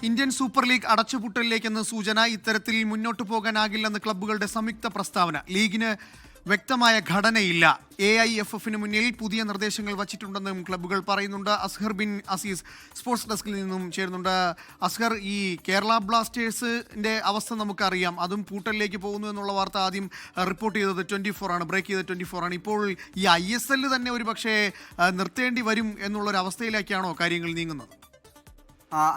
Indian super league അടച്ചുപൂട്ടലിലേക്കെന്ന് സൂചന. ഇത്തരത്തിൽ മുന്നോട്ടു പോകാനാകില്ലെന്ന് ക്ലബ്ബുകളുടെ സംയുക്ത പ്രസ്താവന. ലീഗിന് വ്യക്തമായ ഘടനയില്ല. AIFFന് മുന്നിൽ പുതിയ നിർദ്ദേശങ്ങൾ വച്ചിട്ടുണ്ടെന്നും ക്ലബ്ബുകൾ പറയുന്നുണ്ട്. അസ്ഹർ ബിൻ അസീസ് സ്പോർട്സ് ഡെസ്കിൽ നിന്നും ചേരുന്നുണ്ട്. അസ്ഹർ, ഈ കേരള ബ്ലാസ്റ്റേഴ്സിന്റെ അവസ്ഥ നമുക്കറിയാം. അതും പൂട്ടലിലേക്ക് പോകുന്നു എന്നുള്ള വാർത്ത ആദ്യം റിപ്പോർട്ട് ചെയ്തത് 24 ആണ്, ബ്രേക്ക് ചെയ്തത് 24 ആണ്. ഇപ്പോൾ ഈ ISL തന്നെ ഒരു പക്ഷേ നിർത്തേണ്ടി വരും എന്നുള്ളൊരവസ്ഥയിലേക്കാണോ കാര്യങ്ങൾ നീങ്ങുന്നത്?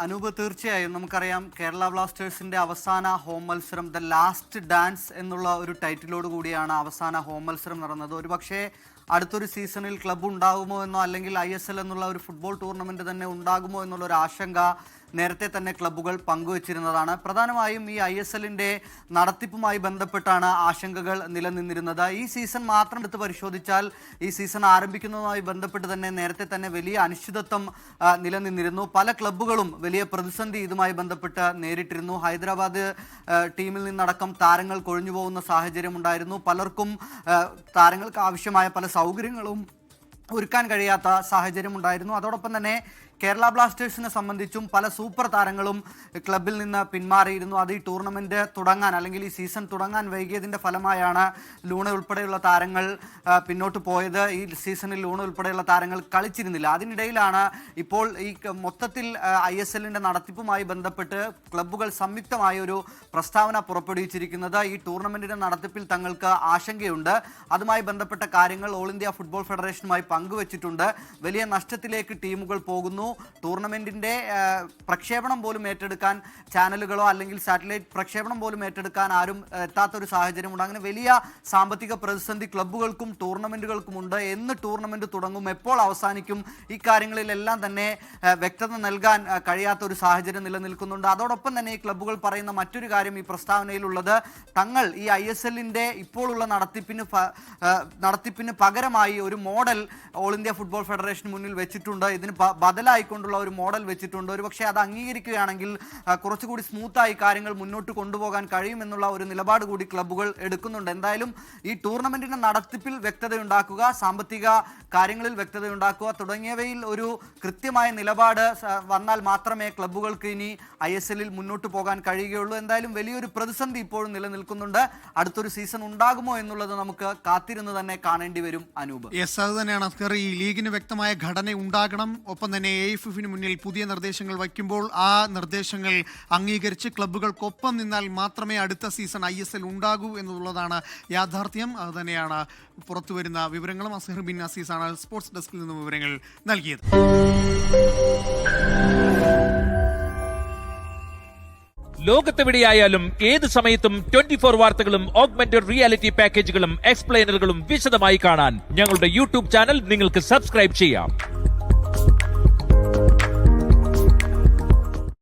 അനൂപ്, തീർച്ചയായും നമുക്കറിയാം കേരള ബ്ലാസ്റ്റേഴ്സിന്റെ അവസാന ഹോം മത്സരം ദ ലാസ്റ്റ് ഡാൻസ് എന്നുള്ള ഒരു ടൈറ്റിലോട് കൂടിയാണ് അവസാന ഹോം മത്സരം നടന്നത്. ഒരുപക്ഷെ അടുത്തൊരു സീസണിൽ ക്ലബ്ബ് ഉണ്ടാകുമോ എന്നോ അല്ലെങ്കിൽ ISL എന്നുള്ള ഒരു ഫുട്ബോൾ ടൂർണമെന്റ് തന്നെ ഉണ്ടാകുമോ എന്നുള്ള ഒരു ആശങ്ക നേരത്തെ തന്നെ ക്ലബ്ബുകൾ പങ്കുവച്ചിരുന്നതാണ്. പ്രധാനമായും ഈ ISLന്റെ നടത്തിപ്പുമായി ബന്ധപ്പെട്ടാണ് ആശങ്കകൾ നിലനിന്നിരുന്നത്. ഈ സീസൺ മാത്രം എടുത്ത് പരിശോധിച്ചാൽ ഈ സീസൺ ആരംഭിക്കുന്നതുമായി ബന്ധപ്പെട്ട് തന്നെ നേരത്തെ തന്നെ വലിയ അനിശ്ചിതത്വം നിലനിന്നിരുന്നു. പല ക്ലബ്ബുകളും വലിയ പ്രതിസന്ധി ഇതുമായി ബന്ധപ്പെട്ട് നേരിട്ടിരുന്നു. ഹൈദരാബാദ് ടീമിൽ നിന്നടക്കം താരങ്ങൾ കൊഴിഞ്ഞു പോകുന്ന സാഹചര്യം ഉണ്ടായിരുന്നു. പലർക്കും താരങ്ങൾക്ക് ആവശ്യമായ പല സൗകര്യങ്ങളും ഒരുക്കാൻ കഴിയാത്ത സാഹചര്യം ഉണ്ടായിരുന്നു. അതോടൊപ്പം തന്നെ കേരള ബ്ലാസ്റ്റേഴ്സിനെ സംബന്ധിച്ചും പല സൂപ്പർ താരങ്ങളും ക്ലബിൽ നിന്ന് പിന്മാറിയിരുന്നു. അത് ഈ ടൂർണമെന്റ് തുടങ്ങാൻ അല്ലെങ്കിൽ ഈ സീസൺ തുടങ്ങാൻ വൈകിയതിൻ്റെ ഫലമായാണ് ലൂണ ഉൾപ്പെടെയുള്ള താരങ്ങൾ പിന്നോട്ട് പോയത്. ഈ സീസണിൽ ലൂണ ഉൾപ്പെടെയുള്ള താരങ്ങൾ കളിച്ചിരുന്നില്ല. അതിനിടയിലാണ് ഇപ്പോൾ ഈ മൊത്തത്തിൽ ISLന്റെ നടത്തിപ്പുമായി ബന്ധപ്പെട്ട് ക്ലബ്ബുകൾ സംയുക്തമായ ഒരു പ്രസ്താവന പുറപ്പെടുവിച്ചിരിക്കുന്നത്. ഈ ടൂർണമെന്റിന്റെ നടത്തിപ്പിൽ തങ്ങൾക്ക് ആശങ്കയുണ്ട്. അതുമായി ബന്ധപ്പെട്ട കാര്യങ്ങൾ ഓൾ ഇന്ത്യ ഫുട്ബോൾ ഫെഡറേഷനുമായി പങ്കുവച്ചിട്ടുണ്ട്. വലിയ നഷ്ടത്തിലേക്ക് ടീമുകൾ പോകുന്നു. ടൂർണമെന്റിന്റെ പ്രക്ഷേപണം പോലും ഏറ്റെടുക്കാൻ ചാനലുകളോ അല്ലെങ്കിൽ സാറ്റലൈറ്റ് പ്രക്ഷേപണം പോലും ഏറ്റെടുക്കാൻ ആരും എത്താത്തൊരു സാഹചര്യമുണ്ട്. അങ്ങനെ വലിയ സാമ്പത്തിക പ്രതിസന്ധി ക്ലബ്ബുകൾക്കും ടൂർണമെന്റുകൾക്കുമുണ്ട്. എന്ന് ടൂർണമെന്റ് തുടങ്ങും, എപ്പോൾ അവസാനിക്കും, ഈ കാര്യങ്ങളിലെല്ലാം തന്നെ വ്യക്തത നൽകാൻ കഴിയാത്തൊരു സാഹചര്യം നിലനിൽക്കുന്നുണ്ട്. അതോടൊപ്പം തന്നെ ഈ ക്ലബ്ബുകൾ പറയുന്ന മറ്റൊരു കാര്യം ഈ പ്രസ്താവനയിലുള്ളത്, തങ്ങൾ ഈ ISLന്റെ ഇപ്പോഴുള്ള നടത്തിപ്പിന് പകരമായി ഒരു മോഡൽ ഓൾ ഇന്ത്യ ഫുട്ബോൾ ഫെഡറേഷന് മുന്നിൽ വെച്ചിട്ടുണ്ട്. ഇതിന് ബദലായിക്കൊണ്ടുള്ള ഒരു മോഡൽ വെച്ചിട്ടുണ്ട്. ഒരുപക്ഷെ അത് അംഗീകരിക്കുകയാണെങ്കിൽ കുറച്ചുകൂടി സ്മൂത്തായി കാര്യങ്ങൾ മുന്നോട്ട് കൊണ്ടുപോകാൻ കഴിയുമെന്നുള്ള ഒരു നിലപാട് കൂടി ക്ലബ്ബുകൾ എടുക്കുന്നുണ്ട്. എന്തായാലും ഈ ടൂർണമെന്റിന്റെ നടത്തിപ്പിൽ വ്യക്തതയുണ്ടാക്കുക, സാമ്പത്തിക കാര്യങ്ങളിൽ വ്യക്തതയുണ്ടാക്കുക തുടങ്ങിയവയിൽ ഒരു കൃത്യമായ നിലപാട് വന്നാൽ മാത്രമേ ക്ലബ്ബുകൾക്ക് ഇനി ISLൽ മുന്നോട്ട് പോകാൻ കഴിയുകയുള്ളൂ. എന്തായാലും വലിയൊരു പ്രതിസന്ധി ഇപ്പോഴും നിലനിൽക്കുന്നുണ്ട്. അടുത്തൊരു സീസൺ ഉണ്ടാകുമോ എന്നുള്ളത് നമുക്ക് കാത്തിരുന്ന് തന്നെ കാണേണ്ടി വരും. അനൂപ്, അത് തന്നെയാണ് അസ്കർ. ഈ ലീഗിന് വ്യക്തമായ ഘടന ഉണ്ടാകണം. ഒപ്പം തന്നെ AIFFന് മുന്നിൽ പുതിയ നിർദ്ദേശങ്ങൾ വയ്ക്കുമ്പോൾ ആ നിർദ്ദേശങ്ങൾ അംഗീകരിച്ച് ക്ലബ്ബുകൾക്കൊപ്പം നിന്നാൽ മാത്രമേ അടുത്ത സീസൺ ISL ഉണ്ടാകൂ എന്നുള്ളതാണ് യാഥാർത്ഥ്യം. അത് തന്നെയാണ് പുറത്തുവരുന്ന വിവരങ്ങളും. അസ്ഹർ ബിൻ അസീസാണ് സ്പോർട്സ് ഡെസ്കിൽ നിന്നും വിവരങ്ങൾ നൽകിയത്. ലോകത്തെവിടെയായാലും ഏത് സമയത്തും 24 വാർത്തകളും ഓഗ്മെന്റഡ് റിയാലിറ്റി പാക്കേജുകളും എക്സ്പ്ലെയിനറുകളും വിശദമായി കാണാൻ ഞങ്ങളുടെ YouTube ചാനൽ നിങ്ങൾക്ക് സബ്സ്ക്രൈബ് ചെയ്യാം.